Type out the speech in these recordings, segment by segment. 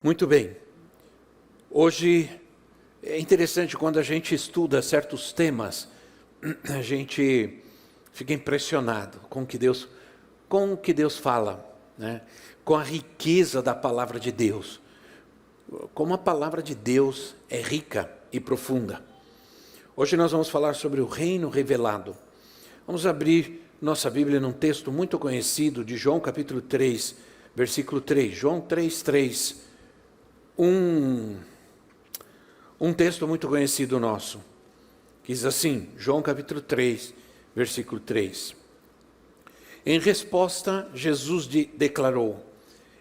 Muito bem. Hoje é interessante quando a gente estuda certos temas, a gente fica impressionado com o que Deus fala, né? Com a riqueza da palavra de Deus. Como a palavra de Deus é rica e profunda. Hoje nós vamos falar sobre o reino revelado. Vamos abrir nossa Bíblia num texto muito conhecido de João capítulo 3, versículo 3. João 3:3. Um texto muito conhecido nosso, que diz assim, João capítulo 3, versículo 3. Em resposta, Jesus declarou,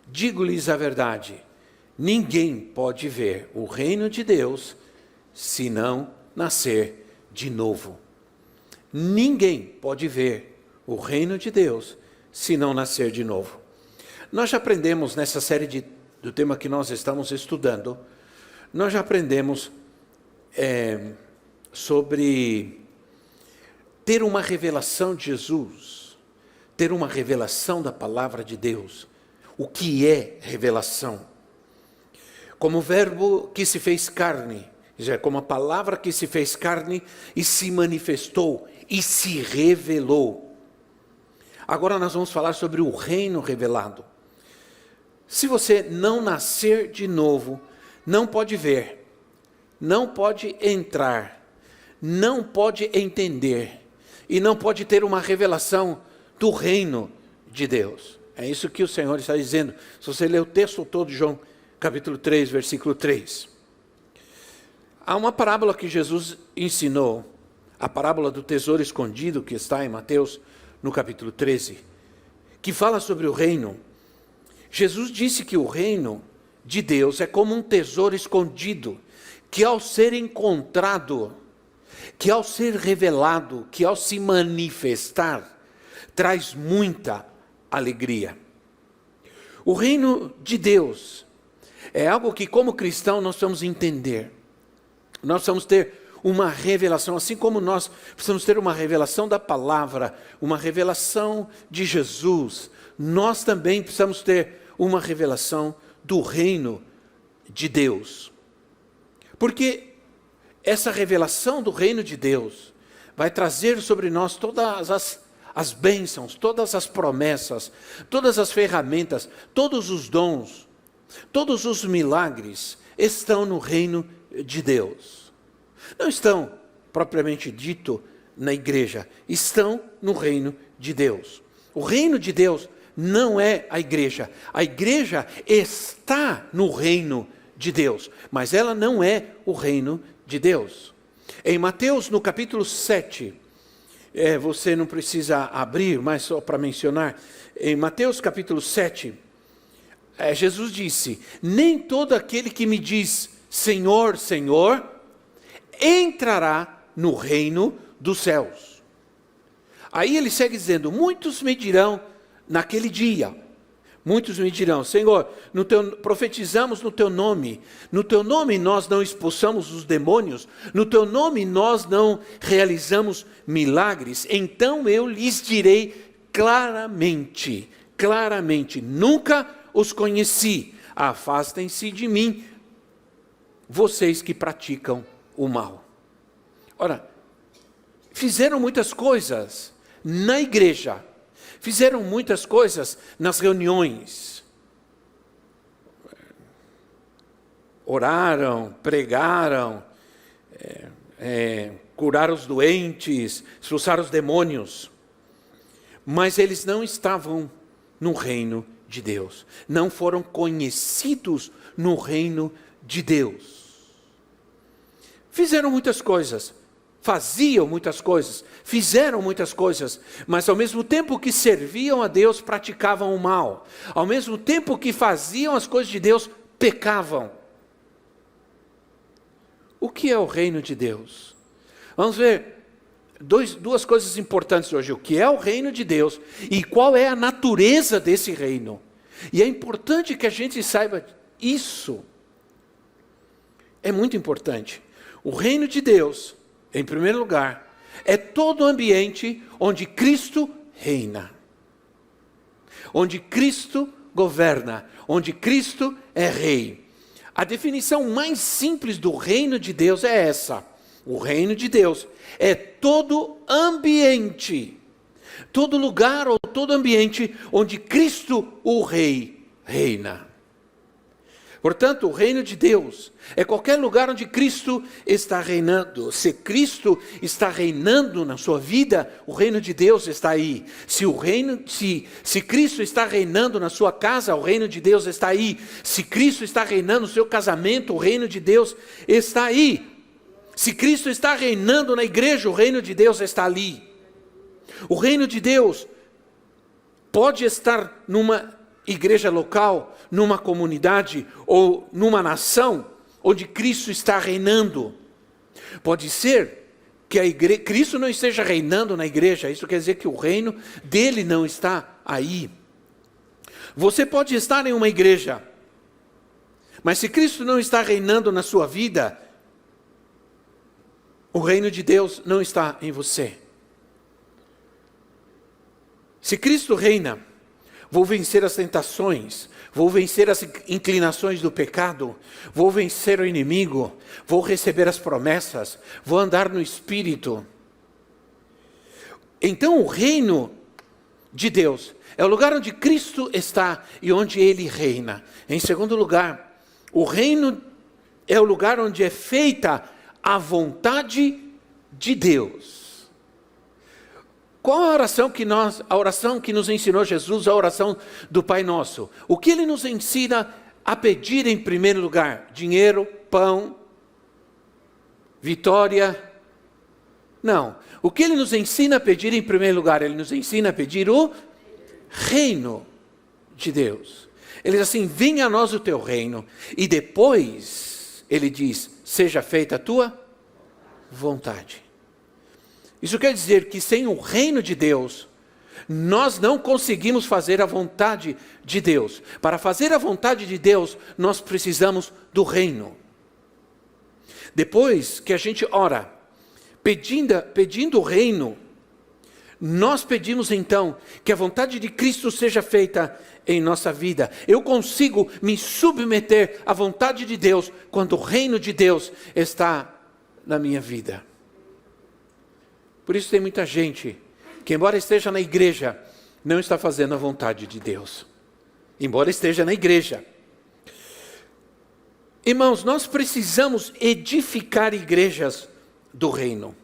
digo-lhes a verdade, ninguém pode ver o reino de Deus se não nascer de novo. Ninguém pode ver o reino de Deus se não nascer de novo. Nós já aprendemos nessa série do tema que nós estamos estudando, nós já aprendemos sobre ter uma revelação de Jesus, ter uma revelação da palavra de Deus. O que é revelação? Como o verbo que se fez carne, como a palavra que se fez carne e se manifestou e se revelou. Agora nós vamos falar sobre o reino revelado. Se você não nascer de novo, não pode ver, não pode entrar, não pode entender e não pode ter uma revelação do reino de Deus. É isso que o Senhor está dizendo. Se você ler o texto todo de João, capítulo 3, versículo 3. Há uma parábola que Jesus ensinou, a parábola do tesouro escondido, que está em Mateus, no capítulo 13, que fala sobre o reino. Jesus disse que o reino de Deus é como um tesouro escondido, que ao ser encontrado, que ao ser revelado, que ao se manifestar, traz muita alegria. O reino de Deus é algo que, como cristão, nós precisamos entender. Nós precisamos ter uma revelação, assim como nós precisamos ter uma revelação da palavra, uma revelação de Jesus, nós também precisamos ter uma revelação do reino de Deus. Porque essa revelação do reino de Deus vai trazer sobre nós todas as bênçãos, todas as promessas, todas as ferramentas, todos os dons, todos os milagres estão no reino de Deus. Não estão, propriamente dito, na igreja, estão no reino de Deus. O reino de Deus não é a igreja está no reino de Deus, mas ela não é o reino de Deus. Em Mateus, no capítulo 7, você não precisa abrir, mas só para mencionar, em Mateus capítulo 7, Jesus disse, nem todo aquele que me diz, Senhor, Senhor, entrará no reino dos céus. Aí ele segue dizendo, muitos me dirão, naquele dia, muitos me dirão, Senhor, profetizamos no teu nome nós não expulsamos os demônios, no teu nome nós não realizamos milagres, então eu lhes direi claramente, nunca os conheci, afastem-se de mim, vocês que praticam o mal. Ora, fizeram muitas coisas na igreja, fizeram muitas coisas nas reuniões, oraram, pregaram, curaram os doentes, expulsaram os demônios, mas eles não estavam no reino de Deus, não foram conhecidos no reino de Deus. Fizeram muitas coisas, faziam muitas coisas, fizeram muitas coisas, mas ao mesmo tempo que serviam a Deus, praticavam o mal. Ao mesmo tempo que faziam as coisas de Deus, pecavam. O que é o reino de Deus? Vamos ver duas coisas importantes hoje. O que é o reino de Deus e qual é a natureza desse reino. E é importante que a gente saiba isso. É muito importante. O reino de Deus, em primeiro lugar, é todo o ambiente onde Cristo reina, onde Cristo governa, onde Cristo é rei. A definição mais simples do reino de Deus é essa. O reino de Deus é todo ambiente, todo lugar ou todo ambiente onde Cristo, o Rei, reina. Portanto, o reino de Deus é qualquer lugar onde Cristo está reinando. Se Cristo está reinando na sua vida, o reino de Deus está aí. Se Cristo está reinando na sua casa, o reino de Deus está aí. Se Cristo está reinando no seu casamento, o reino de Deus está aí. Se Cristo está reinando na igreja, o reino de Deus está ali. O reino de Deus pode estar numa igreja local, numa comunidade ou numa nação onde Cristo está reinando. Pode ser que Cristo não esteja reinando na igreja, isso quer dizer que o reino dele não está aí. Você pode estar em uma igreja, mas se Cristo não está reinando na sua vida, o reino de Deus não está em você. Se Cristo reina, vou vencer as tentações, vou vencer as inclinações do pecado, vou vencer o inimigo, vou receber as promessas, vou andar no Espírito. Então o reino de Deus é o lugar onde Cristo está e onde Ele reina. Em segundo lugar, o reino é o lugar onde é feita a vontade de Deus. Qual a oração que nos ensinou Jesus, a oração do Pai Nosso? O que Ele nos ensina a pedir em primeiro lugar? Dinheiro, pão, vitória? Não. O que Ele nos ensina a pedir em primeiro lugar? Ele nos ensina a pedir o reino de Deus. Ele diz assim, venha a nós o teu reino. E depois, Ele diz, seja feita a tua vontade. Isso quer dizer que sem o reino de Deus, nós não conseguimos fazer a vontade de Deus. Para fazer a vontade de Deus, nós precisamos do reino. Depois que a gente ora, pedindo o reino, nós pedimos então que a vontade de Cristo seja feita em nossa vida. Eu consigo me submeter à vontade de Deus quando o reino de Deus está na minha vida. Por isso tem muita gente que, embora esteja na igreja, não está fazendo a vontade de Deus. Embora esteja na igreja. Irmãos, nós precisamos edificar igrejas do reino.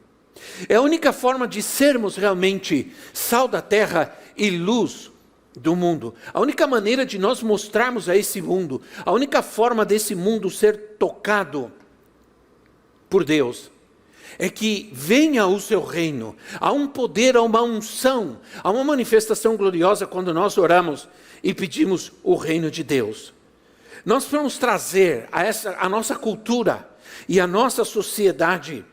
É a única forma de sermos realmente sal da terra e luz do mundo. A única maneira de nós mostrarmos a esse mundo, a única forma desse mundo ser tocado por Deus, é que venha o seu reino. Há um poder, há uma unção, há uma manifestação gloriosa quando nós oramos e pedimos o reino de Deus. Nós vamos trazer a nossa cultura e a nossa sociedade,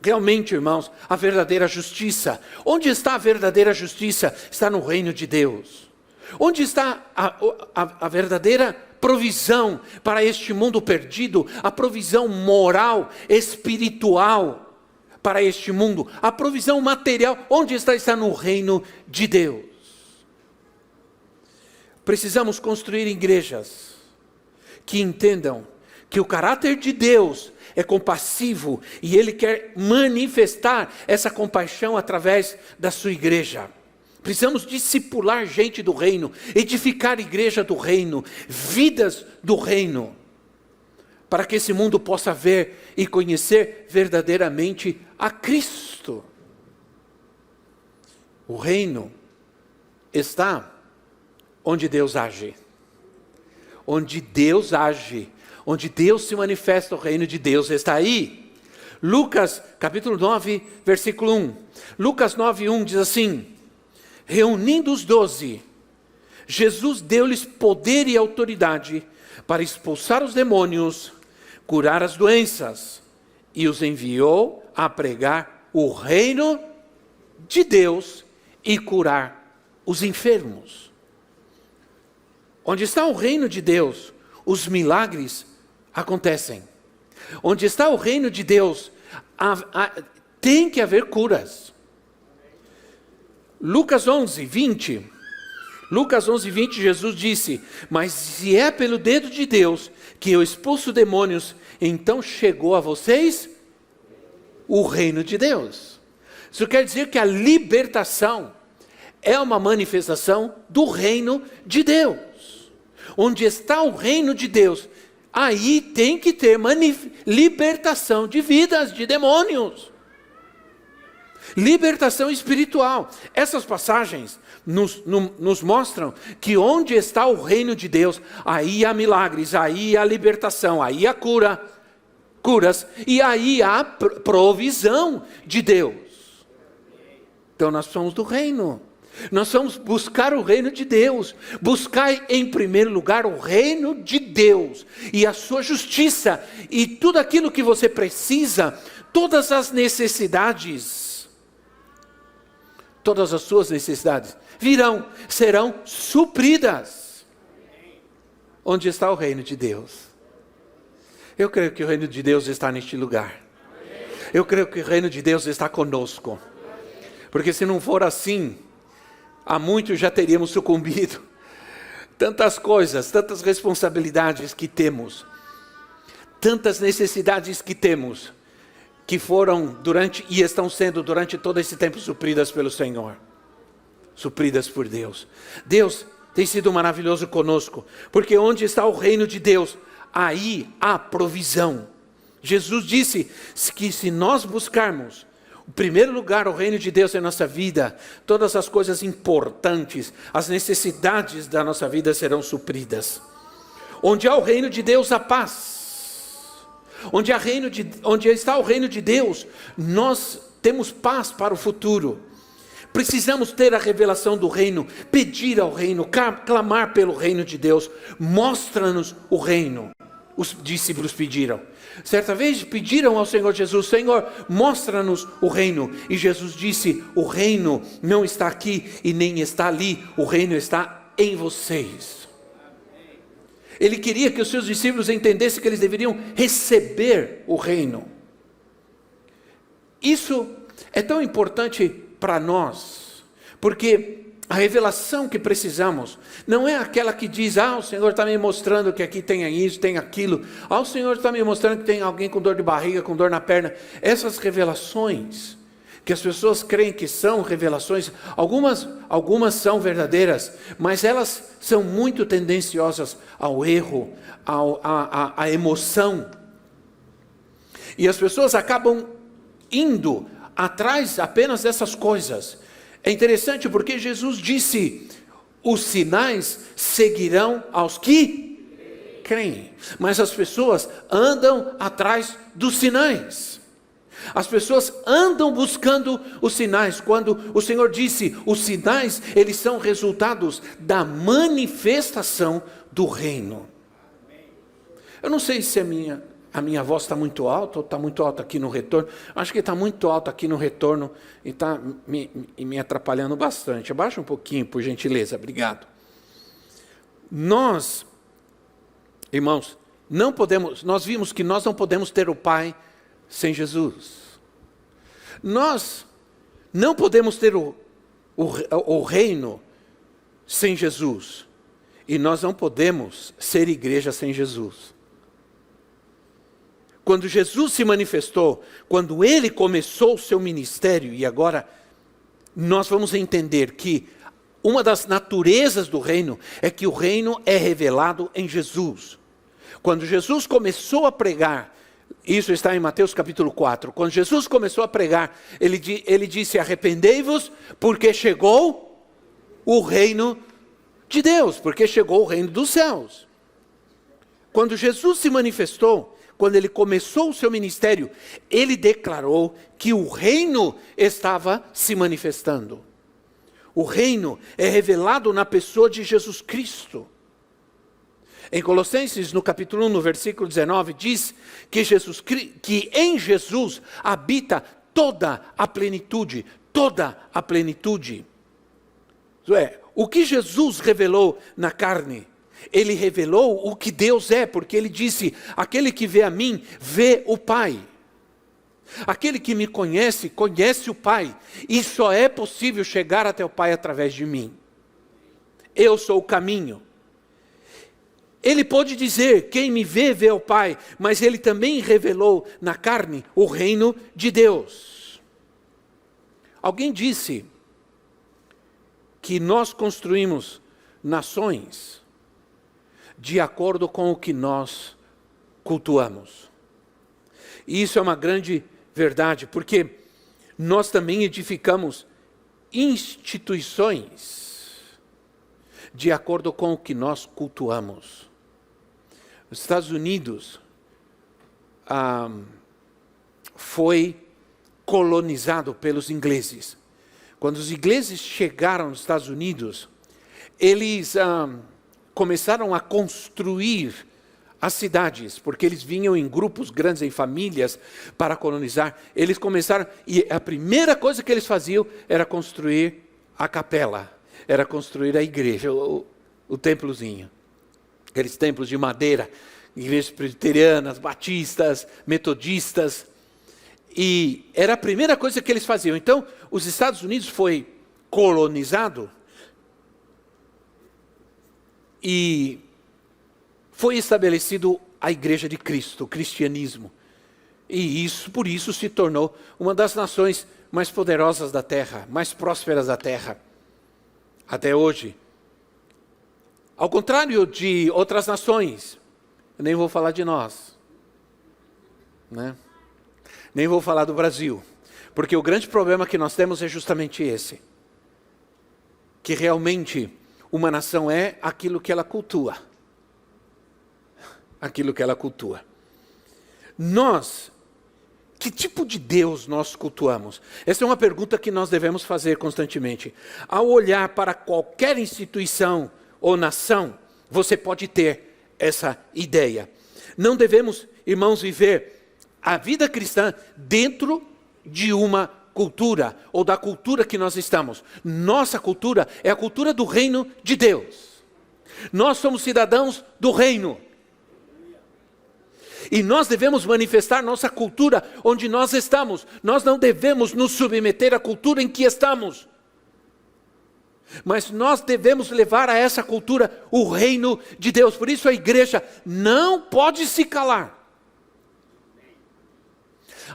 realmente, irmãos, a verdadeira justiça. Onde está a verdadeira justiça? Está no reino de Deus. Onde está a verdadeira provisão para este mundo perdido? A provisão moral, espiritual para este mundo, a provisão material, onde está? Está no reino de Deus. Precisamos construir igrejas que entendam que o caráter de Deus é compassivo e Ele quer manifestar essa compaixão através da sua igreja. Precisamos discipular gente do reino, edificar igreja do reino, vidas do reino, para que esse mundo possa ver e conhecer verdadeiramente a Cristo. O reino está onde Deus age. Onde Deus age, onde Deus se manifesta, o reino de Deus está aí. Lucas capítulo 9, versículo 1. Lucas 9, 1 diz assim, reunindo os 12, Jesus deu-lhes poder e autoridade para expulsar os demônios, curar as doenças, e os enviou a pregar o reino de Deus e curar os enfermos. Onde está o reino de Deus, os milagres acontecem. Onde está o reino de Deus, tem que haver curas. Lucas 11, 20, Lucas 11:20, Jesus disse: mas se é pelo dedo de Deus que eu expulso demônios, então chegou a vocês o reino de Deus. Isso quer dizer que a libertação é uma manifestação do reino de Deus. Onde está o reino de Deus, aí tem que ter libertação de vidas, de demônios. Libertação espiritual. Essas passagens nos mostram que onde está o reino de Deus, aí há milagres, aí há libertação, aí há curas, e aí há provisão de Deus. Então nós somos do reino. Nós vamos buscar o reino de Deus. Buscar em primeiro lugar o reino de Deus e a sua justiça, e tudo aquilo que você precisa, todas as necessidades, todas as suas necessidades serão supridas. Onde está o reino de Deus? Eu creio que o reino de Deus está neste lugar. Eu creio que o reino de Deus está conosco. Porque se não for assim, há muito já teríamos sucumbido. Tantas coisas, tantas responsabilidades que temos, tantas necessidades que temos, que foram e estão sendo durante todo esse tempo supridas pelo Senhor. Supridas por Deus. Deus tem sido maravilhoso conosco, porque onde está o reino de Deus, aí há provisão. Jesus disse que se nós buscarmos em primeiro lugar o reino de Deus em nossa vida, todas as coisas importantes, as necessidades da nossa vida serão supridas. Onde há o reino de Deus, há paz. Onde está o reino de Deus, nós temos paz para o futuro. Precisamos ter a revelação do reino, pedir ao reino, clamar pelo reino de Deus. Mostra-nos o reino. Os discípulos pediram. Certa vez pediram ao Senhor Jesus: Senhor, mostra-nos o reino. E Jesus disse: o reino não está aqui e nem está ali, o reino está em vocês. Ele queria que os seus discípulos entendessem que eles deveriam receber o reino. Isso é tão importante para nós, porque a revelação que precisamos não é aquela que diz: o Senhor está me mostrando que aqui tem isso, tem aquilo. O Senhor está me mostrando que tem alguém com dor de barriga, com dor na perna. Essas revelações, que as pessoas creem que são revelações, algumas são verdadeiras, mas elas são muito tendenciosas ao erro, à emoção. E as pessoas acabam indo atrás apenas dessas coisas. É interessante porque Jesus disse: os sinais seguirão aos que creem. Mas as pessoas andam atrás dos sinais. As pessoas andam buscando os sinais. Quando o Senhor disse: os sinais, eles são resultados da manifestação do reino. Eu não sei se a minha voz está muito alta ou está muito alta aqui no retorno. Acho que está muito alta aqui no retorno e está me atrapalhando bastante. Abaixa um pouquinho, por gentileza. Obrigado. Nós, irmãos, nós vimos que nós não podemos ter o Pai sem Jesus. Nós não podemos ter o reino sem Jesus. E nós não podemos ser igreja sem Jesus. Quando Jesus se manifestou, quando Ele começou o seu ministério, e agora nós vamos entender que uma das naturezas do reino é que o reino é revelado em Jesus. Quando Jesus começou a pregar, isso está em Mateus capítulo 4, quando Jesus começou a pregar, ele disse: arrependei-vos, porque chegou o reino de Deus, porque chegou o reino dos céus. Quando Jesus se manifestou, quando ele começou o seu ministério, ele declarou que o reino estava se manifestando. O reino é revelado na pessoa de Jesus Cristo. Em Colossenses, no capítulo 1, no versículo 19, diz que em Jesus habita toda a plenitude, toda a plenitude. Isso é, o que Jesus revelou na carne, Ele revelou o que Deus é, porque Ele disse: aquele que vê a mim, vê o Pai. Aquele que me conhece, conhece o Pai. E só é possível chegar até o Pai através de mim. eu sou o caminho. Ele pode dizer, quem me vê, vê o Pai, mas ele também revelou na carne o reino de Deus. Alguém disse que nós construímos nações de acordo com o que nós cultuamos. E isso é uma grande verdade, porque nós também edificamos instituições de acordo com o que nós cultuamos. Os Estados Unidos foi colonizado pelos ingleses. Quando os ingleses chegaram nos Estados Unidos, eles começaram a construir as cidades, porque eles vinham em grupos grandes, em famílias, para colonizar. Eles começaram, e a primeira coisa que eles faziam era construir a capela, era construir a igreja, o templozinho. Aqueles templos de madeira, igrejas presbiterianas, batistas, metodistas. E era a primeira coisa que eles faziam. Então, os Estados Unidos foi colonizado e foi estabelecido a Igreja de Cristo, o cristianismo. E isso, por isso, se tornou uma das nações mais poderosas da terra, mais prósperas da terra, até hoje. Ao contrário de outras nações, eu nem vou falar de nós, né? Nem vou falar do Brasil, porque o grande problema que nós temos é justamente esse, que realmente uma nação é aquilo que ela cultua. Aquilo que ela cultua. Nós, que tipo de Deus nós cultuamos? Essa é uma pergunta que nós devemos fazer constantemente. Ao olhar para qualquer instituição ou nação, você pode ter essa ideia. Não devemos, irmãos, viver a vida cristã dentro de uma cultura, ou da cultura que nós estamos. Nossa cultura é a cultura do reino de Deus. Nós somos cidadãos do reino. E nós devemos manifestar nossa cultura onde nós estamos. Nós não devemos nos submeter à cultura em que estamos. Mas nós devemos levar a essa cultura o reino de Deus. Por isso a igreja não pode se calar.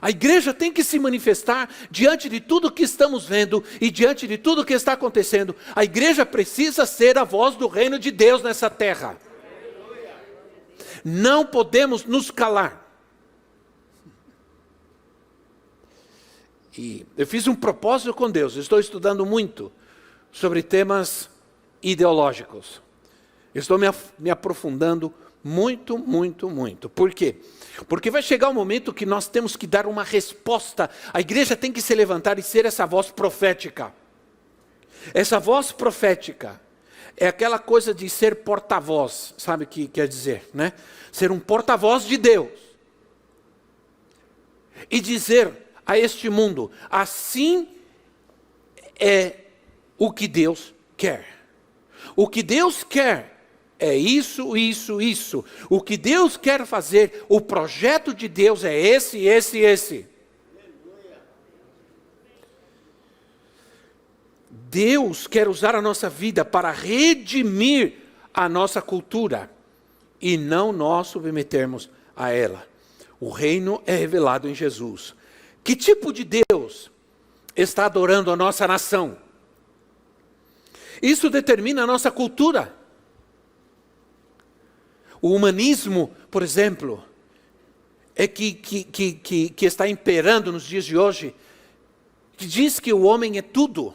A igreja tem que se manifestar diante de tudo que estamos vendo e diante de tudo que está acontecendo. A igreja precisa ser a voz do reino de Deus nessa terra. Não podemos nos calar. E eu fiz um propósito com Deus. Estou estudando muito sobre temas ideológicos. Estou me aprofundando muito, muito, muito. Por quê? Porque vai chegar um momento que nós temos que dar uma resposta. A igreja tem que se levantar e ser essa voz profética. Essa voz profética é aquela coisa de ser porta-voz, sabe o que quer dizer, né? Ser um porta-voz de Deus. E dizer a este mundo, assim é o que Deus quer. O que Deus quer é isso, isso, isso. O que Deus quer fazer, o projeto de Deus é esse, esse, esse. Deus quer usar a nossa vida para redimir a nossa cultura e não nós submetermos a ela. O reino é revelado em Jesus. Que tipo de Deus está adorando a nossa nação? Isso determina a nossa cultura. O humanismo, por exemplo, é que está imperando nos dias de hoje, que diz que o homem é tudo.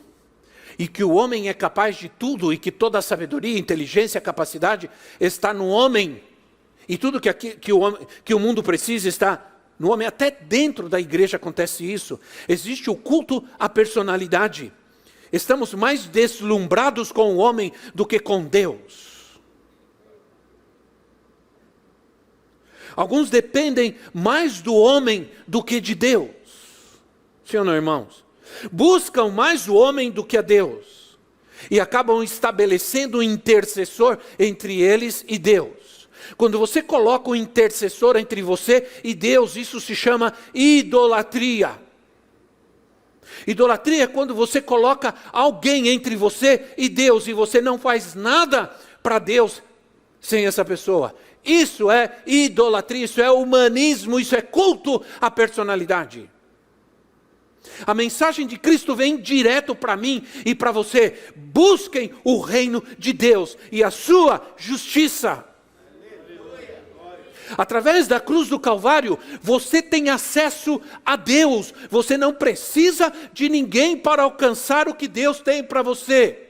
E que o homem é capaz de tudo, e que toda a sabedoria, inteligência, capacidade está no homem. E tudo que o mundo precisa está no homem. Até dentro da igreja acontece isso. Existe o culto à personalidade. Estamos mais deslumbrados com o homem do que com Deus. Alguns dependem mais do homem do que de Deus. Sim ou não, irmãos? Buscam mais o homem do que a Deus. E acabam estabelecendo um intercessor entre eles e Deus. Quando você coloca um intercessor entre você e Deus, isso se chama idolatria. Idolatria é quando você coloca alguém entre você e Deus, e você não faz nada para Deus sem essa pessoa. Isso é idolatria, isso é humanismo, isso é culto à personalidade. A mensagem de Cristo vem direto para mim e para você. Busquem o reino de Deus e a sua justiça. Através da cruz do Calvário, você tem acesso a Deus. Você não precisa de ninguém para alcançar o que Deus tem para você.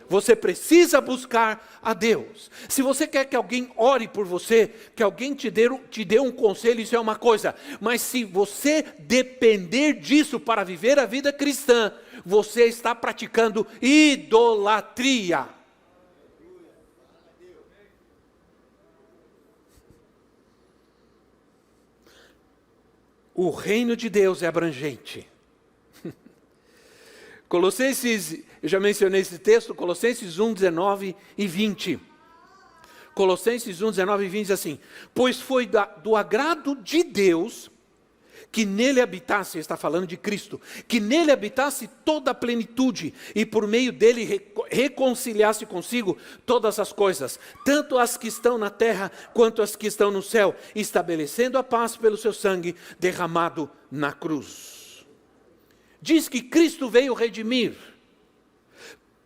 Você precisa buscar a Deus. Se você quer que alguém ore por você, que alguém te dê um conselho, isso é uma coisa. Mas se você depender disso para viver a vida cristã, você está praticando idolatria. O reino de Deus é abrangente. Colossenses, eu já mencionei esse texto, Colossenses 1, 19 e 20. Colossenses 1, 19 e 20 diz assim: pois foi do agrado de Deus que nele habitasse, está falando de Cristo, que nele habitasse toda a plenitude, e por meio dele reconciliasse consigo todas as coisas, tanto as que estão na terra, quanto as que estão no céu, estabelecendo a paz pelo seu sangue derramado na cruz. Diz que Cristo veio redimir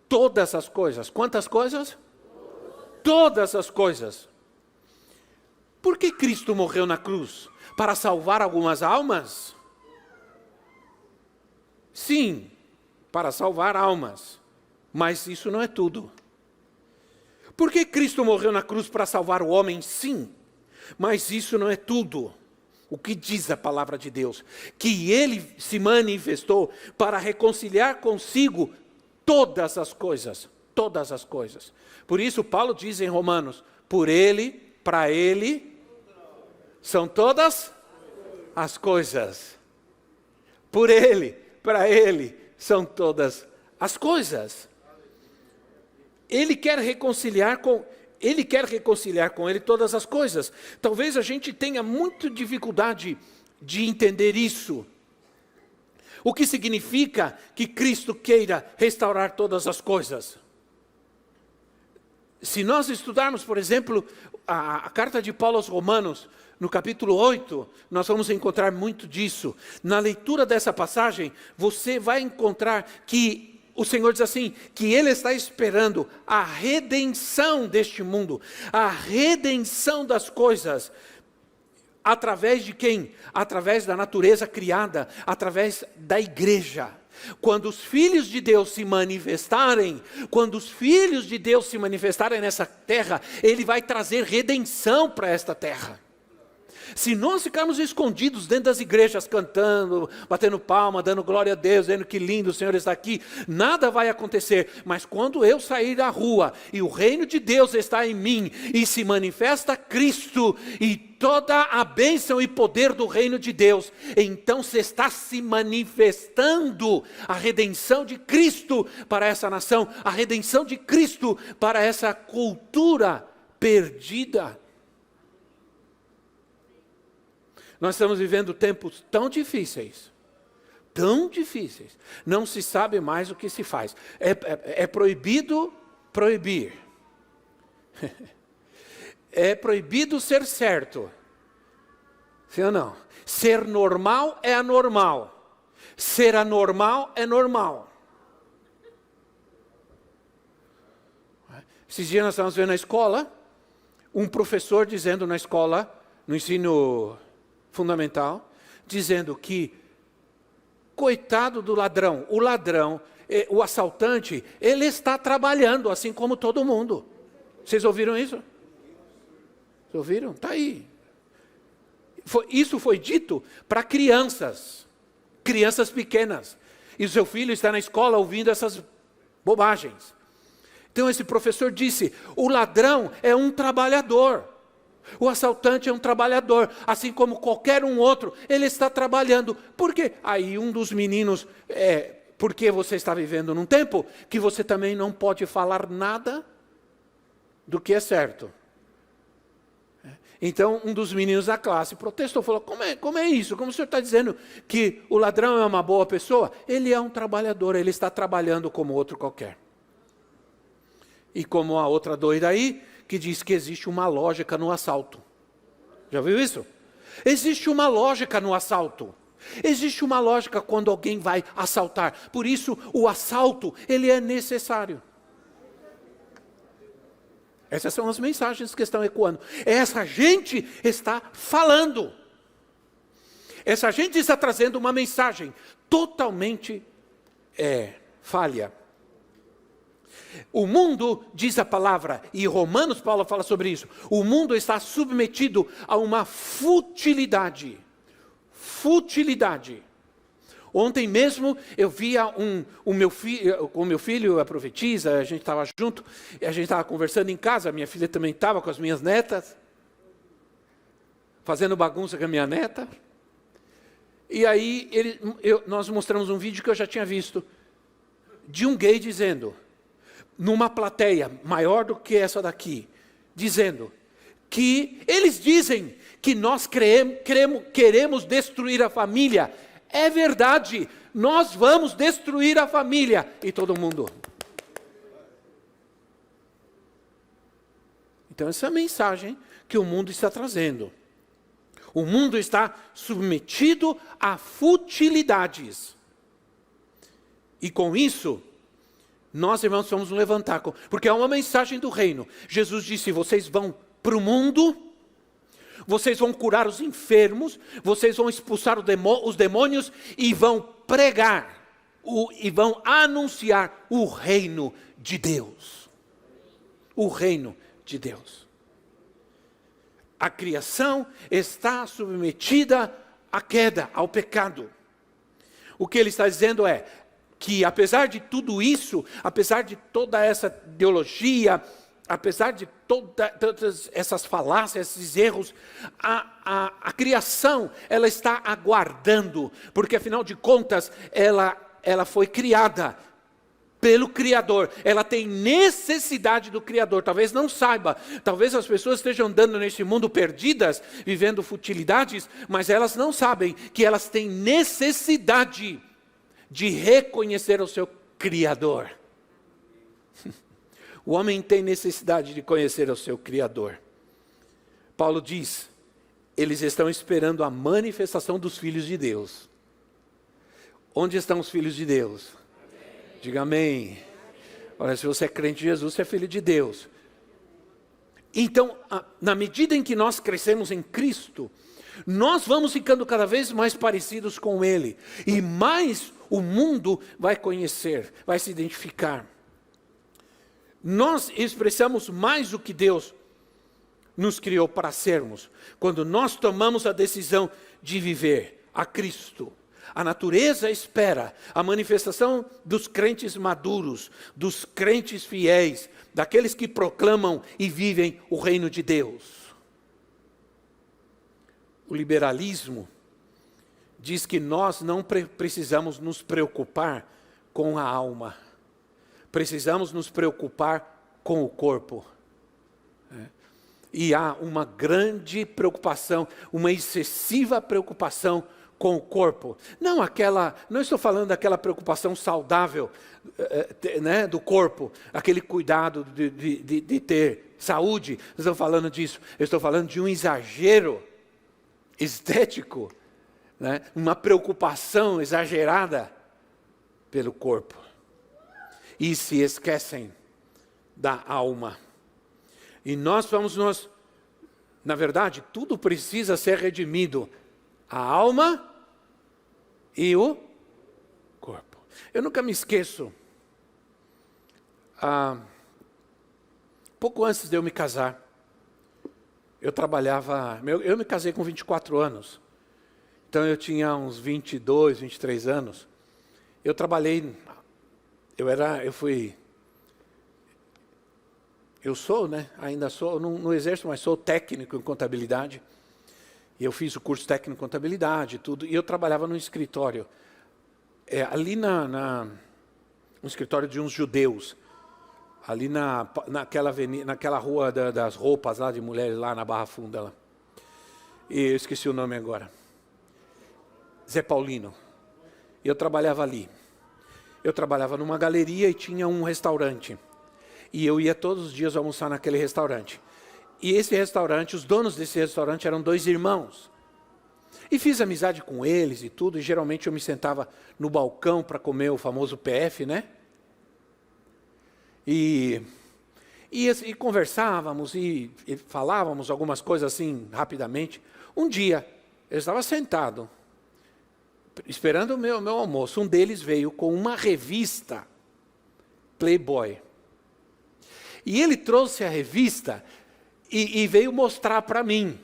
todas as coisas. Quantas coisas? Todas as coisas. Por que Cristo morreu na cruz? Para salvar algumas almas? Sim, para salvar almas. Mas isso não é tudo. Por que Cristo morreu na cruz para salvar o homem? Sim, mas isso não é tudo. O que diz a palavra de Deus? Que ele se manifestou para reconciliar consigo todas as coisas. Todas as coisas. Por isso Paulo diz em Romanos: por ele, para ele, são todas as coisas. Por ele, para ele, são todas as coisas. Ele quer reconciliar com ele todas as coisas. Talvez a gente tenha muita dificuldade de entender isso. O que significa que Cristo queira restaurar todas as coisas? Se nós estudarmos, por exemplo, a carta de Paulo aos Romanos, no capítulo 8, nós vamos encontrar muito disso. Na leitura dessa passagem, você vai encontrar que o Senhor diz assim, que Ele está esperando a redenção deste mundo, a redenção das coisas, através de quem? Através da natureza criada, através da igreja. Quando os filhos de Deus se manifestarem, nessa terra, Ele vai trazer redenção para esta terra. Se nós ficarmos escondidos dentro das igrejas, cantando, batendo palma, dando glória a Deus, dizendo que lindo o Senhor está aqui, nada vai acontecer. Mas quando eu sair da rua e o reino de Deus está em mim, e se manifesta Cristo, e toda a bênção e poder do reino de Deus, então se está se manifestando a redenção de Cristo para essa nação, a redenção de Cristo para essa cultura perdida. Nós estamos vivendo tempos tão difíceis, não se sabe mais o que se faz. É proibido proibir. É proibido ser certo. Sim ou não? Ser normal é anormal. Ser anormal é normal. Esses dias nós estávamos vendo na escola, um professor dizendo na escola, no ensino fundamental, dizendo que, coitado do ladrão, o assaltante, ele está trabalhando assim como todo mundo. Vocês ouviram isso? Vocês ouviram? Está aí. Isso foi dito para crianças pequenas. E o seu filho está na escola ouvindo essas bobagens. Então esse professor disse, o ladrão é um trabalhador. O assaltante é um trabalhador, assim como qualquer um outro, ele está trabalhando. Por quê? Aí um dos meninos, porque você está vivendo num tempo que você também não pode falar nada do que é certo. Então, um dos meninos da classe protestou, falou, como é isso? Como o senhor está dizendo que o ladrão é uma boa pessoa? Ele é um trabalhador, ele está trabalhando como outro qualquer. E como a outra doida aí, que diz que existe uma lógica no assalto. Já viu isso? Existe uma lógica no assalto. Existe uma lógica quando alguém vai assaltar. Por isso, o assalto, ele é necessário. Essas são as mensagens que estão ecoando. Essa gente está falando. Essa gente está trazendo uma mensagem totalmente falha. O mundo, diz a palavra, e Romanos, Paulo fala sobre isso, o mundo está submetido a uma futilidade. Futilidade. Ontem mesmo eu via o meu filho, a profetisa, a gente estava junto, a gente estava conversando em casa, a minha filha também estava com as minhas netas, fazendo bagunça com a minha neta. E aí nós mostramos um vídeo que eu já tinha visto, de um gay dizendo, numa plateia maior do que essa daqui, dizendo que eles dizem que nós queremos destruir a família. É verdade, nós vamos destruir a família. E todo mundo. Então essa é a mensagem que o mundo está trazendo. O mundo está submetido a futilidades. E com isso, nós, irmãos, vamos nos levantar, porque é uma mensagem do reino. Jesus disse, vocês vão para o mundo, vocês vão curar os enfermos, vocês vão expulsar os demônios e vão pregar, e vão anunciar o reino de Deus. O reino de Deus. A criação está submetida à queda, ao pecado. O que ele está dizendo é, que apesar de tudo isso, apesar de toda essa ideologia, apesar de todas essas falácias, esses erros, a criação, ela está aguardando, porque afinal de contas, ela foi criada pelo Criador, ela tem necessidade do Criador, talvez não saiba, talvez as pessoas estejam andando neste mundo perdidas, vivendo futilidades, mas elas não sabem que elas têm necessidade de reconhecer o seu Criador. O homem tem necessidade de conhecer o seu Criador. Paulo diz, eles estão esperando a manifestação dos filhos de Deus. Onde estão os filhos de Deus? Amém. Diga amém. Olha, se você é crente em Jesus, você é filho de Deus. Então, na medida em que nós crescemos em Cristo, nós vamos ficando cada vez mais parecidos com Ele. E mais o mundo vai conhecer, vai se identificar. Nós expressamos mais o que Deus nos criou para sermos, quando nós tomamos a decisão de viver a Cristo. A natureza espera a manifestação dos crentes maduros, dos crentes fiéis, daqueles que proclamam e vivem o reino de Deus. O liberalismo diz que nós não precisamos nos preocupar com a alma. Precisamos nos preocupar com o corpo. E há uma grande preocupação, uma excessiva preocupação com o corpo. Não estou falando daquela preocupação saudável, né, do corpo, aquele cuidado de ter saúde. Não estou falando disso. Eu estou falando de um exagero estético, né, uma preocupação exagerada pelo corpo. E se esquecem da alma. E na verdade, tudo precisa ser redimido. A alma e o corpo. Eu nunca me esqueço. Pouco antes de eu me casar, eu me casei com 24 anos. Então eu tinha uns 22, 23 anos. Eu trabalhei, ainda sou, não exerço, mas sou técnico em contabilidade. E eu fiz o curso técnico em contabilidade, tudo, e eu trabalhava num escritório, ali um escritório de uns judeus, ali naquela rua das roupas lá de mulheres, lá na Barra Funda. Lá. e eu esqueci o nome agora. Zé Paulino. Eu trabalhava ali. Eu trabalhava numa galeria e tinha um restaurante. E eu ia todos os dias almoçar naquele restaurante. E esse restaurante, os donos desse restaurante eram 2 irmãos. E fiz amizade com eles e tudo, e geralmente eu me sentava no balcão para comer o famoso PF, né? E conversávamos e falávamos algumas coisas assim, rapidamente. Um dia, eu estava sentado, esperando o meu almoço. Um deles veio com uma revista Playboy. E ele trouxe a revista e veio mostrar para mim.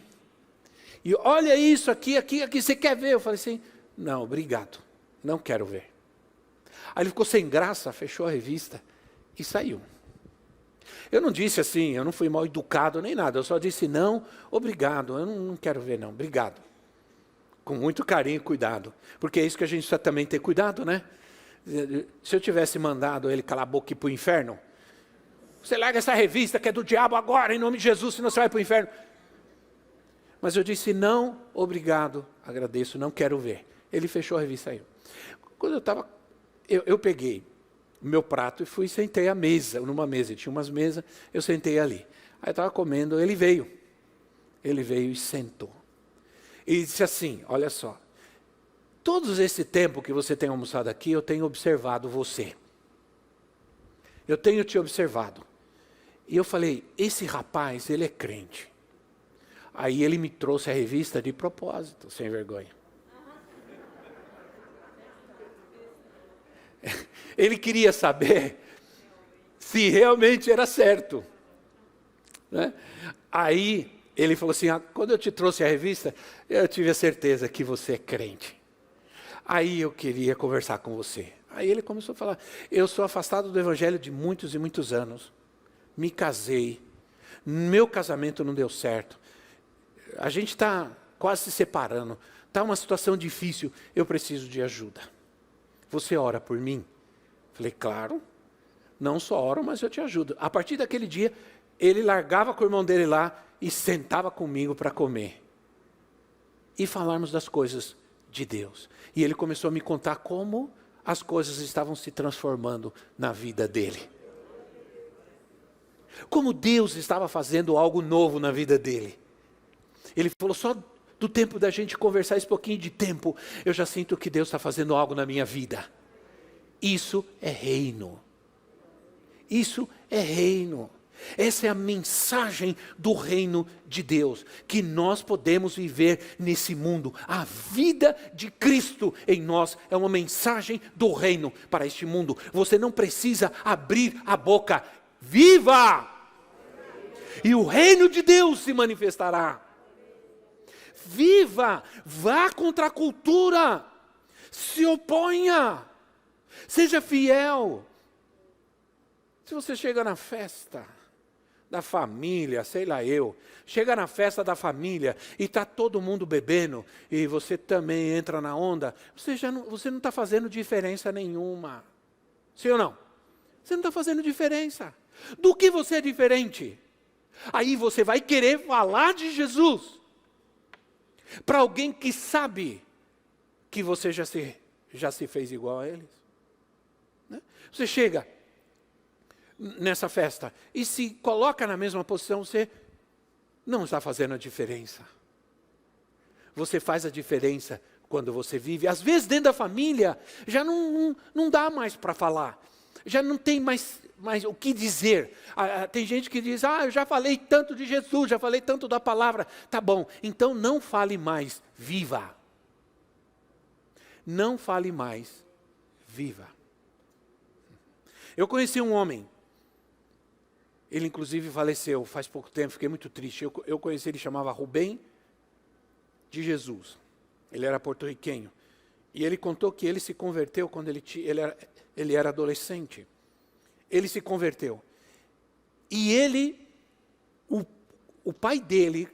E olha isso aqui, você quer ver? Eu falei assim, não, obrigado, não quero ver. Aí ele ficou sem graça, fechou a revista e saiu. Eu não disse assim, eu não fui mal educado nem nada, eu só disse não, obrigado, eu não quero ver não, obrigado. Com muito carinho e cuidado, porque é isso que a gente precisa também ter cuidado, né? Se eu tivesse mandado ele calar a boca e ir para o inferno, você larga essa revista que é do diabo agora, em nome de Jesus, senão você vai para o inferno. Mas eu disse, não, obrigado, agradeço, não quero ver. Ele fechou a revista e saiu. Quando eu estava, eu peguei o meu prato e fui e sentei à mesa, numa mesa, tinha umas mesas, eu sentei ali. Aí eu estava comendo, ele veio e sentou. E disse assim, olha só, todo esse tempo que você tem almoçado aqui, eu tenho observado você. Eu tenho te observado. E eu falei, esse rapaz, ele é crente. Aí ele me trouxe a revista de propósito, sem vergonha. Ele queria saber se realmente era certo, né? Aí ele falou assim, quando eu te trouxe a revista, eu tive a certeza que você é crente. Aí eu queria conversar com você. Aí ele começou a falar, eu sou afastado do evangelho de muitos e muitos anos. Me casei, meu casamento não deu certo. A gente está quase se separando, está uma situação difícil, eu preciso de ajuda. Você ora por mim? Falei, claro, não só oro, mas eu te ajudo. A partir daquele dia, ele largava com o irmão dele lá e sentava comigo para comer. E falarmos das coisas de Deus. E ele começou a me contar como as coisas estavam se transformando na vida dele. Como Deus estava fazendo algo novo na vida dele. Ele falou, só do tempo da gente conversar esse pouquinho de tempo, eu já sinto que Deus está fazendo algo na minha vida. Isso é reino. Isso é reino. Essa é a mensagem do reino de Deus, que nós podemos viver nesse mundo. A vida de Cristo em nós é uma mensagem do reino para este mundo. Você não precisa abrir a boca. Viva! E o reino de Deus se manifestará. Viva! Vá contra a cultura. Se oponha. Seja fiel. Se você chega na festa da família, sei lá chega na festa da família e está todo mundo bebendo e você também entra na onda, você não está fazendo diferença nenhuma. Sim ou não? Você não está fazendo diferença. Do que você é diferente? Aí você vai querer falar de Jesus para alguém que sabe que você já se fez igual a eles. Né? Você chega nessa festa e se coloca na mesma posição, você não está fazendo a diferença. Você faz a diferença quando você vive. Às vezes dentro da família já não dá mais para falar. Já não tem mais o que dizer. Tem gente que diz, eu já falei tanto de Jesus, já falei tanto da palavra. Tá bom, então não fale mais, viva. Não fale mais, viva. Eu conheci um homem, ele inclusive faleceu faz pouco tempo, fiquei muito triste. Eu conheci, ele chamava Rubem de Jesus. Ele era porto-riquenho. E ele contou que ele se converteu quando ele era adolescente. Ele se converteu. E o pai dele,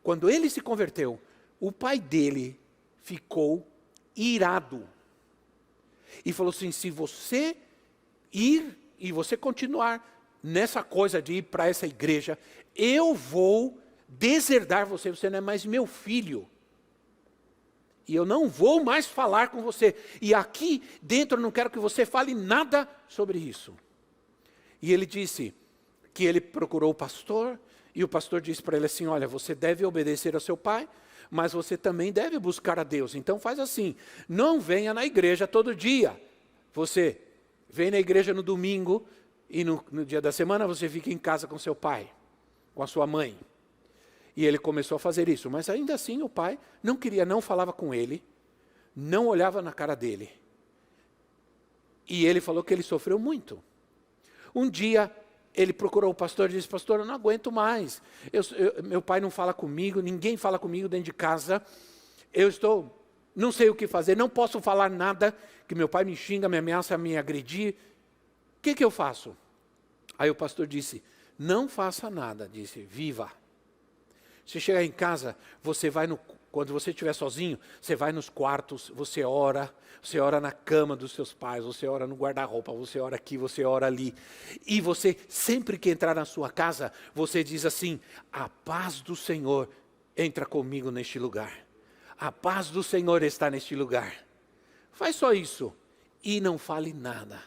quando ele se converteu, o pai dele ficou irado. E falou assim, se você ir e você continuar nessa coisa de ir para essa igreja, eu vou deserdar você, você não é mais meu filho. E eu não vou mais falar com você. E aqui dentro eu não quero que você fale nada sobre isso. E ele disse que ele procurou o pastor, e o pastor disse para ele assim, olha, você deve obedecer ao seu pai, mas você também deve buscar a Deus. Então faz assim, não venha na igreja todo dia. Você vem na igreja no domingo, e no dia da semana você fica em casa com seu pai, com a sua mãe. E ele começou a fazer isso, mas ainda assim o pai não queria, não falava com ele, não olhava na cara dele. E ele falou que ele sofreu muito. Um dia ele procurou o pastor e disse, pastor, eu não aguento mais. Meu pai não fala comigo, ninguém fala comigo dentro de casa. Não sei o que fazer, não posso falar nada, que meu pai me xinga, me ameaça, me agredir. O que eu faço? Aí o pastor disse, não faça nada, disse, viva. Se chegar em casa, quando você estiver sozinho, você vai nos quartos, você ora na cama dos seus pais, você ora no guarda-roupa, você ora aqui, você ora ali. E você, sempre que entrar na sua casa, você diz assim, a paz do Senhor entra comigo neste lugar. A paz do Senhor está neste lugar. Faz só isso e não fale nada.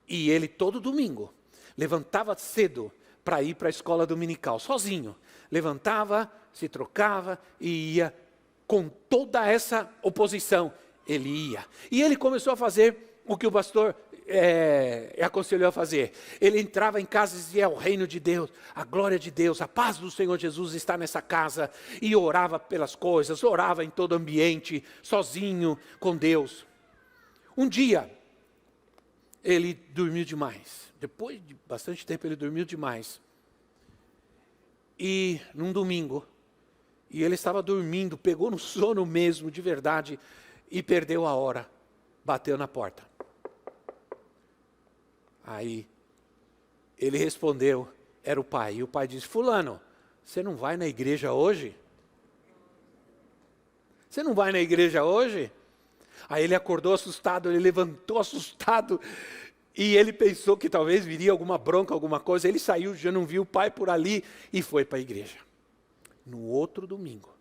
E ele todo domingo levantava cedo para ir para a escola dominical, sozinho. Levantava, se trocava e ia com toda essa oposição. Ele ia. E ele começou a fazer o que o pastor aconselhou a fazer. Ele entrava em casa e dizia, o reino de Deus, a glória de Deus, a paz do Senhor Jesus está nessa casa. E orava pelas coisas, orava em todo ambiente, sozinho com Deus. Um dia, ele dormiu demais. Depois de bastante tempo, ele dormiu demais. E num domingo, e ele estava dormindo, pegou no sono mesmo, de verdade, e perdeu a hora, bateu na porta. Aí, ele respondeu, era o pai, e o pai disse, fulano, você não vai na igreja hoje? Você não vai na igreja hoje? Aí ele acordou assustado, ele levantou assustado, e ele pensou que talvez viria alguma bronca, alguma coisa. Ele saiu, já não viu o pai por ali e foi para a igreja. No outro domingo,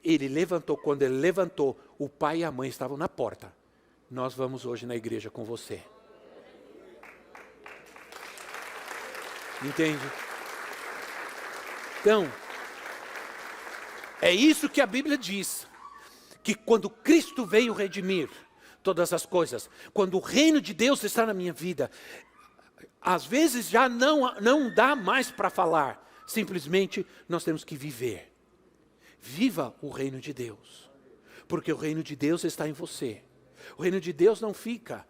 ele levantou. Quando ele levantou, o pai e a mãe estavam na porta. Nós vamos hoje na igreja com você. Entende? Então, é isso que a Bíblia diz. Que quando Cristo veio redimir todas as coisas, quando o reino de Deus está na minha vida, às vezes já não dá mais para falar, simplesmente nós temos que viver. Viva o reino de Deus, porque o reino de Deus está em você. O reino de Deus não fica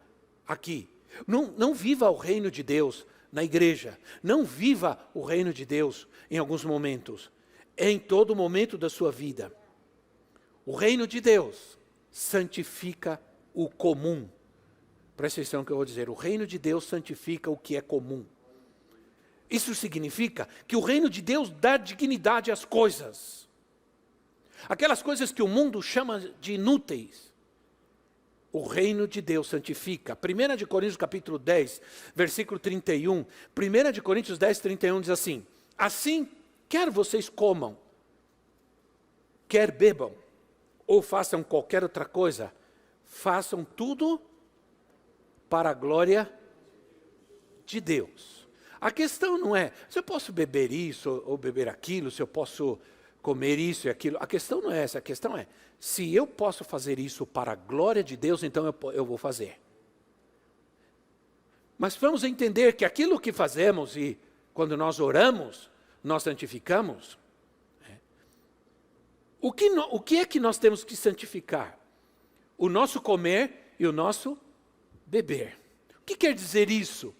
aqui. Não viva o reino de Deus na igreja, não viva o reino de Deus em alguns momentos, é em todo momento da sua vida. O reino de Deus santifica o comum. Presta atenção no que eu vou dizer. O reino de Deus santifica o que é comum. Isso significa que o reino de Deus dá dignidade às coisas. Aquelas coisas que o mundo chama de inúteis. O reino de Deus santifica. 1 de Coríntios capítulo 10, versículo 31. 1 de Coríntios 10, 31 diz assim. Assim, quer vocês comam, quer bebam, ou façam qualquer outra coisa, façam tudo para a glória de Deus. A questão não é, se eu posso beber isso ou beber aquilo, se eu posso comer isso e aquilo. A questão não é essa, a questão é, se eu posso fazer isso para a glória de Deus, então eu vou fazer. Mas vamos entender que aquilo que fazemos e quando nós oramos, nós santificamos. O que é que nós temos que santificar? O nosso comer e o nosso beber. O que quer dizer isso?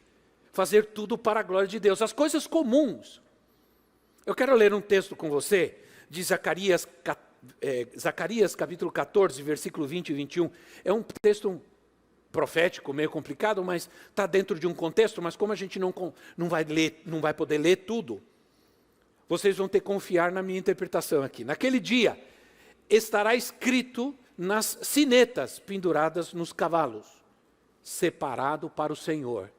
Fazer tudo para a glória de Deus. As coisas comuns. Eu quero ler um texto com você, de Zacarias capítulo 14, versículo 20 e 21. É um texto profético, meio complicado, mas está dentro de um contexto, mas como a gente não vai poder ler tudo, vocês vão ter que confiar na minha interpretação aqui. Naquele dia, estará escrito nas sinetas penduradas nos cavalos, separado para o Senhor.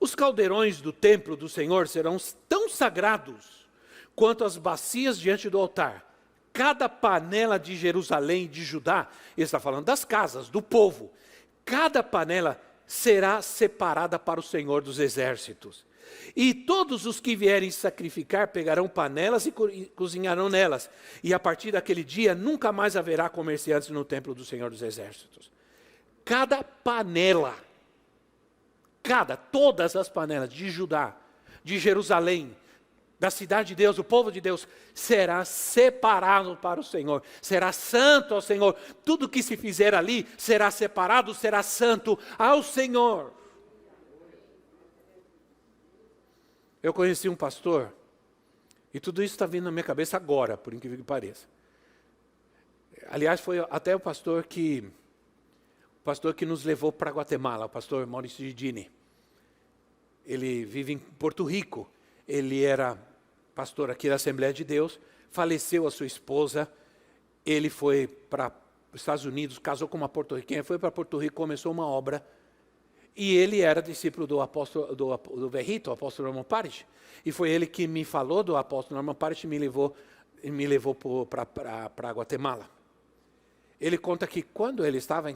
Os caldeirões do templo do Senhor serão tão sagrados quanto as bacias diante do altar. Cada panela de Jerusalém e de Judá, ele está falando das casas, do povo, cada panela será separada para o Senhor dos exércitos. E todos os que vierem sacrificar pegarão panelas e cozinharão nelas. E a partir daquele dia nunca mais haverá comerciantes no templo do Senhor dos exércitos. Cada panela, todas as panelas de Judá, de Jerusalém, da cidade de Deus, do povo de Deus, será separado para o Senhor, será santo ao Senhor. Tudo que se fizer ali será separado, será santo ao Senhor. Eu conheci um pastor, e tudo isso está vindo na minha cabeça agora, por incrível que pareça. Aliás, foi até o pastor que nos levou para Guatemala, o pastor Maurício Didini. Ele vive em Porto Rico. Ele era pastor aqui da Assembleia de Deus, faleceu a sua esposa, ele foi para os Estados Unidos, casou com uma porto-riquenha, foi para Porto Rico, começou uma obra, e ele era discípulo do apóstolo, do Verrito, o apóstolo Norman Parrish, e foi ele que me falou do apóstolo Norman Parrish e me levou para Guatemala. Ele conta que quando ele estava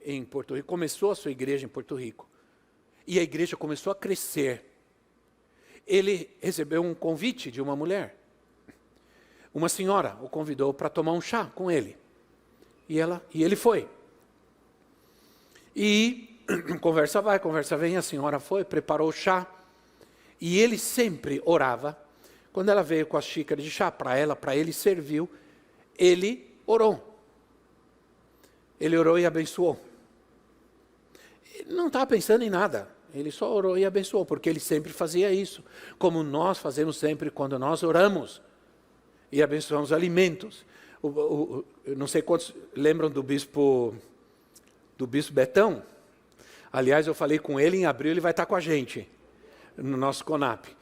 em Porto Rico, começou a sua igreja em Porto Rico, e a igreja começou a crescer. Ele recebeu um convite de uma mulher. Uma senhora o convidou para tomar um chá com ele. E ele foi. E conversa vai, conversa vem, a senhora foi, preparou o chá. E ele sempre orava. Quando ela veio com a xícara de chá para ele, serviu. Ele orou. Ele orou e abençoou. Ele não estava pensando em nada. Ele só orou e abençoou, porque ele sempre fazia isso, como nós fazemos sempre quando nós oramos e abençoamos alimentos. Eu não sei quantos lembram do bispo Betão. Aliás, eu falei com ele em abril, ele vai estar com a gente no nosso CONAP.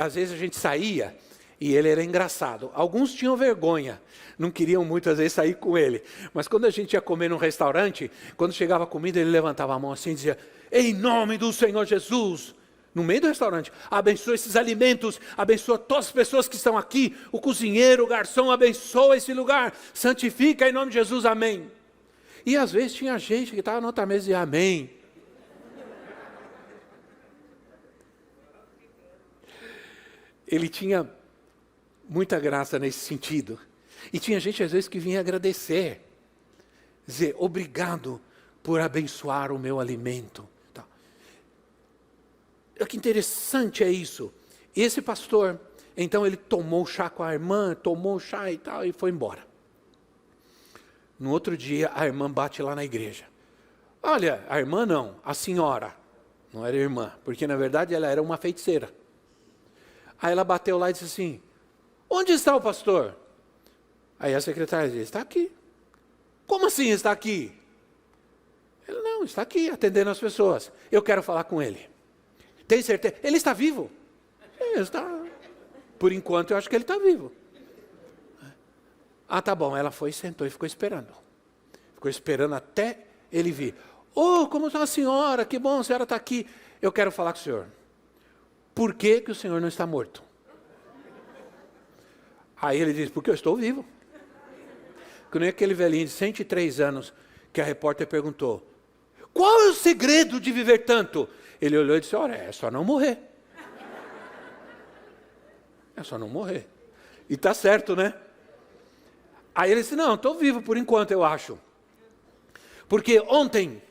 Às vezes a gente saía e ele era engraçado. Alguns tinham vergonha, não queriam muitas vezes sair com ele. Mas quando a gente ia comer num restaurante, quando chegava a comida, ele levantava a mão assim e dizia: em nome do Senhor Jesus, no meio do restaurante, abençoa esses alimentos, abençoa todas as pessoas que estão aqui, o cozinheiro, o garçom, abençoa esse lugar, santifica em nome de Jesus, amém. E às vezes tinha gente que estava na outra mesa e dizia amém. Ele tinha muita graça nesse sentido. E tinha gente às vezes que vinha agradecer, dizer obrigado por abençoar o meu alimento. Tá. Que interessante é isso. Esse pastor, então ele tomou chá com a irmã, tomou chá e tal, e foi embora. No outro dia a irmã bate lá na igreja. Olha, a irmã não, a senhora, não era irmã, porque na verdade ela era uma feiticeira. Aí ela bateu lá e disse assim: onde está o pastor? Aí a secretária disse: está aqui. Como assim está aqui? Ele: não, está aqui atendendo as pessoas. Eu quero falar com ele. Tem certeza? Ele está vivo? Ele está. Por enquanto eu acho que ele está vivo. Ah, tá bom. Ela foi, sentou e ficou esperando. Ficou esperando até ele vir. Oh, como está a senhora? Que bom, a senhora está aqui. Eu quero falar com o senhor. Por que o senhor não está morto? Aí ele disse: porque eu estou vivo. Que nem aquele velhinho de 103 anos que a repórter perguntou: qual é o segredo de viver tanto? Ele olhou e disse: olha, é só não morrer. É só não morrer. E está certo, né? Aí ele disse: não, estou vivo por enquanto, eu acho. Porque ontem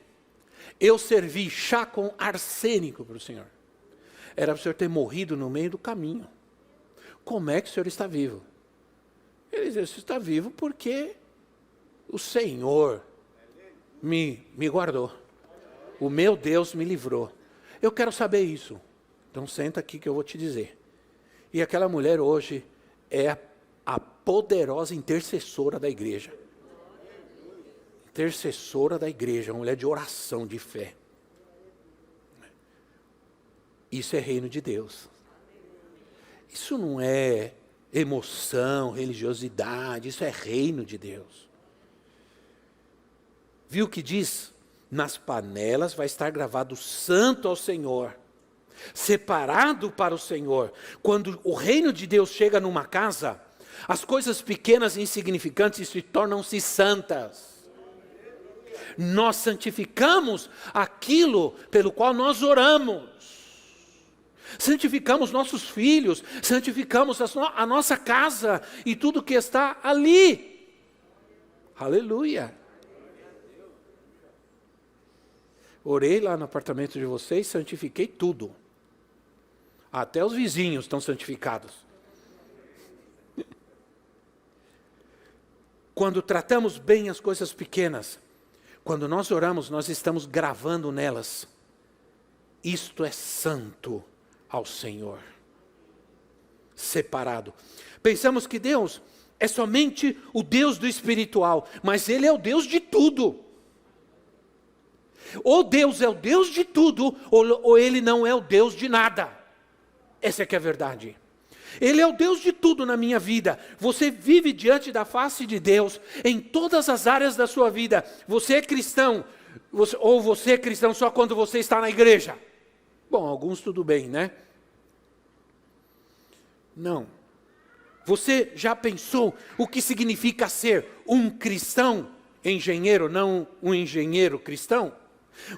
eu servi chá com arsênico para o senhor. Era para o senhor ter morrido no meio do caminho. Como é que o senhor está vivo? Ele disse: você está vivo porque o Senhor me guardou. O meu Deus me livrou. Eu quero saber isso. Então senta aqui que eu vou te dizer. E aquela mulher hoje é a poderosa intercessora da igreja. Intercessora da igreja, uma mulher de oração, de fé. Isso é reino de Deus. Isso não é emoção, religiosidade, isso é reino de Deus. Viu o que diz nas panelas vai estar gravado santo ao Senhor, separado para o Senhor. Quando o reino de Deus chega numa casa, as coisas pequenas e insignificantes se tornam-se santas. Nós santificamos aquilo pelo qual nós oramos. Santificamos nossos filhos, santificamos a nossa casa e tudo que está ali. Aleluia. Orei lá no apartamento de vocês, santifiquei tudo. Até os vizinhos estão santificados. Quando tratamos bem as coisas pequenas, quando nós oramos, nós estamos gravando nelas: isto é santo ao Senhor, separado. Pensamos que Deus é somente o Deus do espiritual, mas Ele é o Deus de tudo. Ou Deus é o Deus de tudo, ou Ele não é o Deus de nada. Essa é que é a verdade. Ele é o Deus de tudo na minha vida. Você vive diante da face de Deus em todas as áreas da sua vida. Você é cristão, ou você é cristão só quando você está na igreja? Bom, alguns tudo bem, né? Não. Você já pensou o que significa ser um cristão engenheiro, não um engenheiro cristão?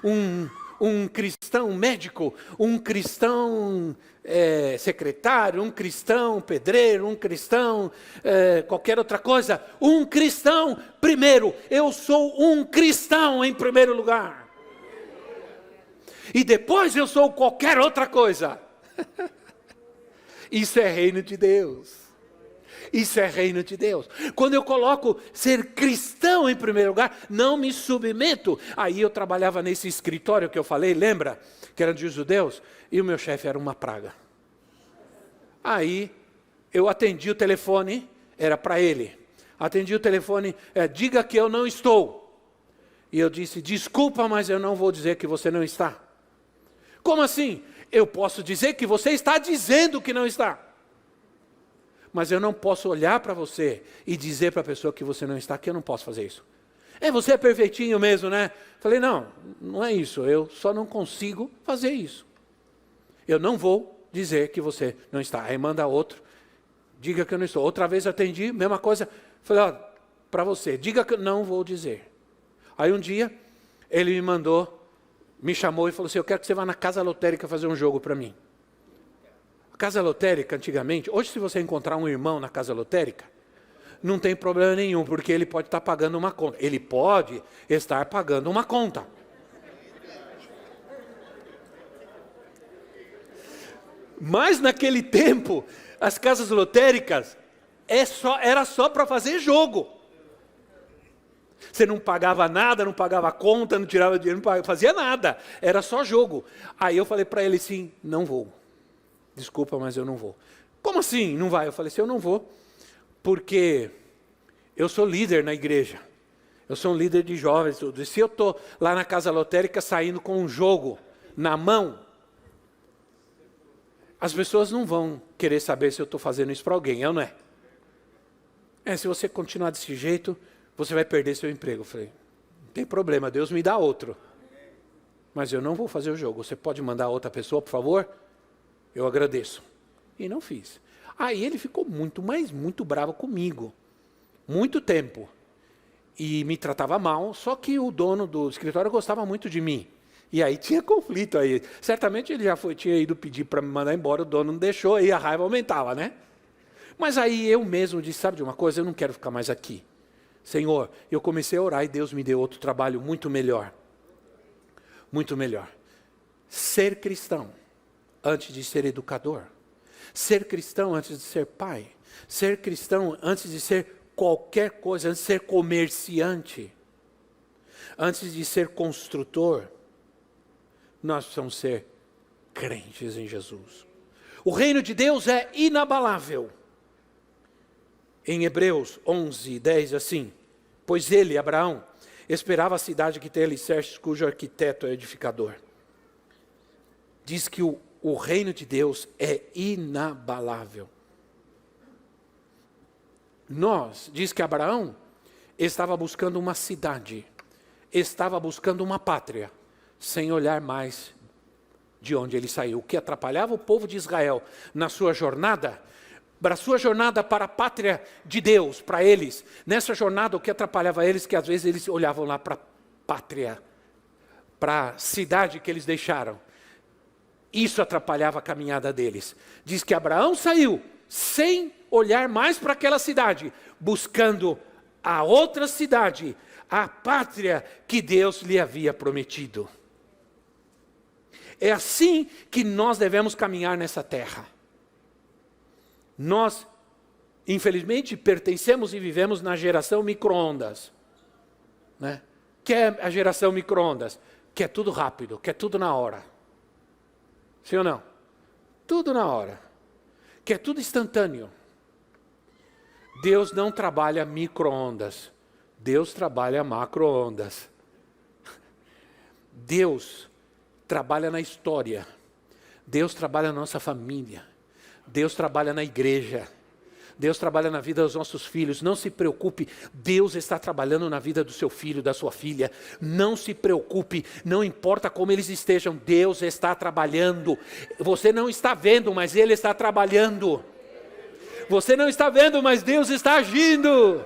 Um cristão médico, um cristão secretário, um cristão pedreiro, um cristão qualquer outra coisa. Um cristão, primeiro, eu sou um cristão em primeiro lugar. E depois eu sou qualquer outra coisa. Isso é reino de Deus. Isso é reino de Deus. Quando eu coloco ser cristão em primeiro lugar, não me submeto. Aí eu trabalhava nesse escritório que eu falei, lembra? Que era de judeus, e o meu chefe era uma praga. Aí eu atendi o telefone, era para ele. Atendi o telefone, diga que eu não estou. E eu disse, desculpa, mas eu não vou dizer que você não está. Como assim? Eu posso dizer que você está dizendo que não está. Mas eu não posso olhar para você e dizer para a pessoa que você não está, que eu não posso fazer isso. Você é perfeitinho mesmo, né? Falei, não, não é isso, eu só não consigo fazer isso. Eu não vou dizer que você não está. Aí manda outro, diga que eu não estou. Outra vez atendi, mesma coisa. Falei, para você, diga que eu não vou dizer. Aí um dia, ele me mandou, me chamou e falou assim, eu quero que você vá na casa lotérica fazer um jogo para mim. Casa lotérica, antigamente, hoje se você encontrar um irmão na casa lotérica, não tem problema nenhum, porque ele pode estar pagando uma conta. Ele pode estar pagando uma conta. Mas naquele tempo, as casas lotéricas era só para fazer jogo. Você não pagava nada, não pagava conta, não tirava dinheiro, não fazia nada. Era só jogo. Aí eu falei para ele assim, não vou. Desculpa, mas eu não vou. Como assim não vai? Eu falei assim, eu não vou, porque eu sou líder na igreja. Eu sou um líder de jovens. Tudo. E se eu estou lá na casa lotérica saindo com um jogo na mão, as pessoas não vão querer saber se eu estou fazendo isso para alguém, eu não é? Se você continuar desse jeito, você vai perder seu emprego. Eu falei, não tem problema, Deus me dá outro. Mas eu não vou fazer o jogo. Você pode mandar outra pessoa, por favor? Eu agradeço. E não fiz. Aí ele ficou muito bravo comigo. Muito tempo. E me tratava mal, só que o dono do escritório gostava muito de mim. E aí tinha conflito aí. Certamente ele tinha ido pedir para me mandar embora, o dono não deixou, aí a raiva aumentava, né? Mas aí eu mesmo disse, sabe de uma coisa? Eu não quero ficar mais aqui. Senhor, eu comecei a orar e Deus me deu outro trabalho muito melhor. Muito melhor. Ser cristão antes de ser educador. Ser cristão antes de ser pai. Ser cristão antes de ser qualquer coisa, antes de ser comerciante. Antes de ser construtor. Nós precisamos ser crentes em Jesus. O reino de Deus é inabalável. Em Hebreus 11, 10, assim. Pois ele, Abraão, esperava a cidade que tem alicerces, cujo arquiteto é edificador. Diz que o reino de Deus é inabalável. Diz que Abraão estava buscando uma cidade. estava buscando uma pátria, sem olhar mais de onde ele saiu. O que atrapalhava o povo de Israel na sua jornada, para a pátria de Deus, para eles. Nessa jornada, o que atrapalhava eles, que às vezes eles olhavam lá para a pátria, para a cidade que eles deixaram. Isso atrapalhava a caminhada deles. Diz que Abraão saiu sem olhar mais para aquela cidade, buscando a outra cidade, a pátria que Deus lhe havia prometido. É assim que nós devemos caminhar nessa terra. Nós, infelizmente, pertencemos e vivemos na geração micro-ondas, né? Que é a geração micro-ondas? Que é tudo rápido, que é tudo na hora. Sim ou não? Tudo na hora. Que é tudo instantâneo. Deus não trabalha micro-ondas. Deus trabalha macro-ondas. Deus trabalha na história. Deus trabalha na nossa família. Deus trabalha na igreja. Deus trabalha na vida dos nossos filhos. Não se preocupe, Deus está trabalhando na vida do seu filho, da sua filha. Não se preocupe, não importa como eles estejam, Deus está trabalhando. Você não está vendo, mas Ele está trabalhando. Você não está vendo, mas Deus está agindo.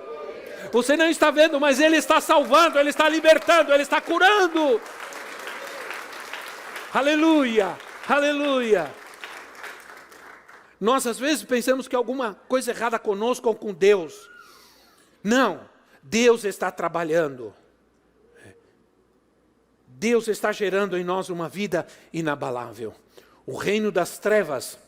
Você não está vendo, mas Ele está salvando, Ele está libertando, Ele está curando. Aleluia, aleluia. Nós às vezes pensamos que alguma coisa errada conosco ou com Deus. Não, Deus está trabalhando. Deus está gerando em nós uma vida inabalável. O reino das trevas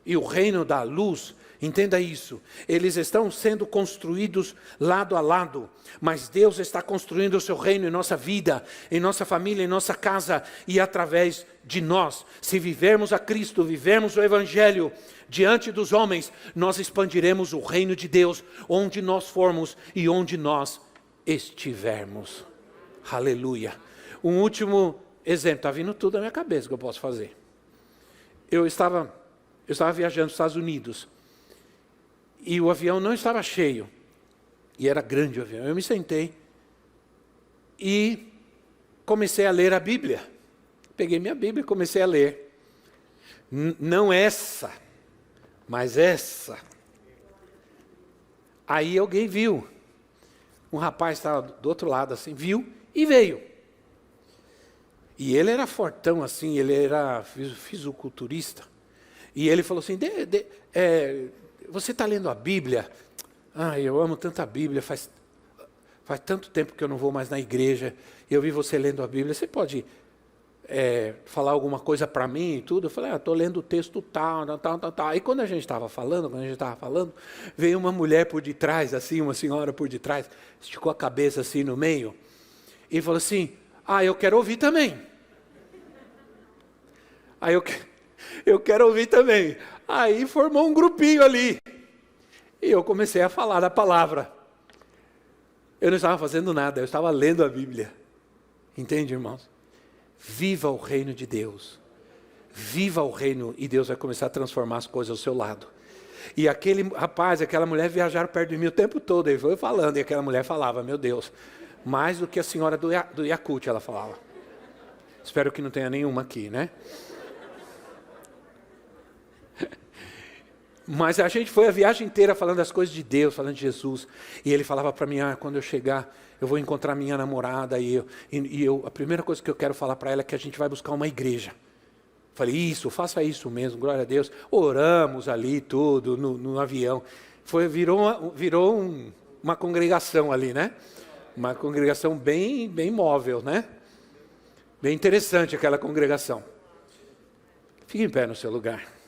e o reino da luz, entenda isso, eles estão sendo construídos lado a lado, mas Deus está construindo o seu reino em nossa vida, em nossa família, em nossa casa e através de nós. Se vivermos a Cristo, vivermos o Evangelho diante dos homens, nós expandiremos o reino de Deus onde nós formos e onde nós estivermos. Aleluia. Um último exemplo, está vindo tudo na minha cabeça que eu posso fazer. Eu estava viajando nos Estados Unidos. E o avião não estava cheio. E era grande o avião. Eu me sentei e comecei a ler a Bíblia. Peguei minha Bíblia e comecei a ler. Não essa, mas essa. Aí alguém viu. Um rapaz estava do outro lado assim, viu e veio. E ele era fortão assim, ele era fisiculturista. E ele falou assim, você está lendo a Bíblia? Eu amo tanto a Bíblia, faz tanto tempo que eu não vou mais na igreja, e eu vi você lendo a Bíblia, você pode falar alguma coisa para mim e tudo? Eu falei, estou lendo o texto tal. Aí quando a gente estava falando, veio uma mulher por detrás, assim, uma senhora por detrás, esticou a cabeça assim no meio, e falou assim, eu quero ouvir também. Aí eu quero ouvir também. Aí formou um grupinho ali. E eu comecei a falar da palavra. Eu não estava fazendo nada, eu estava lendo a Bíblia. Entende, irmãos? Viva o reino de Deus. Viva o reino e Deus vai começar a transformar as coisas ao seu lado. E aquele rapaz, aquela mulher viajaram perto de mim o tempo todo. Ele foi falando e aquela mulher falava, meu Deus, mais do que a senhora do Yakult, ela falava. Espero que não tenha nenhuma aqui, né? Mas a gente foi a viagem inteira falando das coisas de Deus, falando de Jesus. E ele falava para mim, quando eu chegar, eu vou encontrar minha namorada. A primeira coisa que eu quero falar para ela é que a gente vai buscar uma igreja. Falei, faça isso mesmo, glória a Deus. Oramos ali, tudo, no avião. Virou uma congregação ali, né? Uma congregação bem móvel, né? Bem interessante aquela congregação. Fique em pé no seu lugar.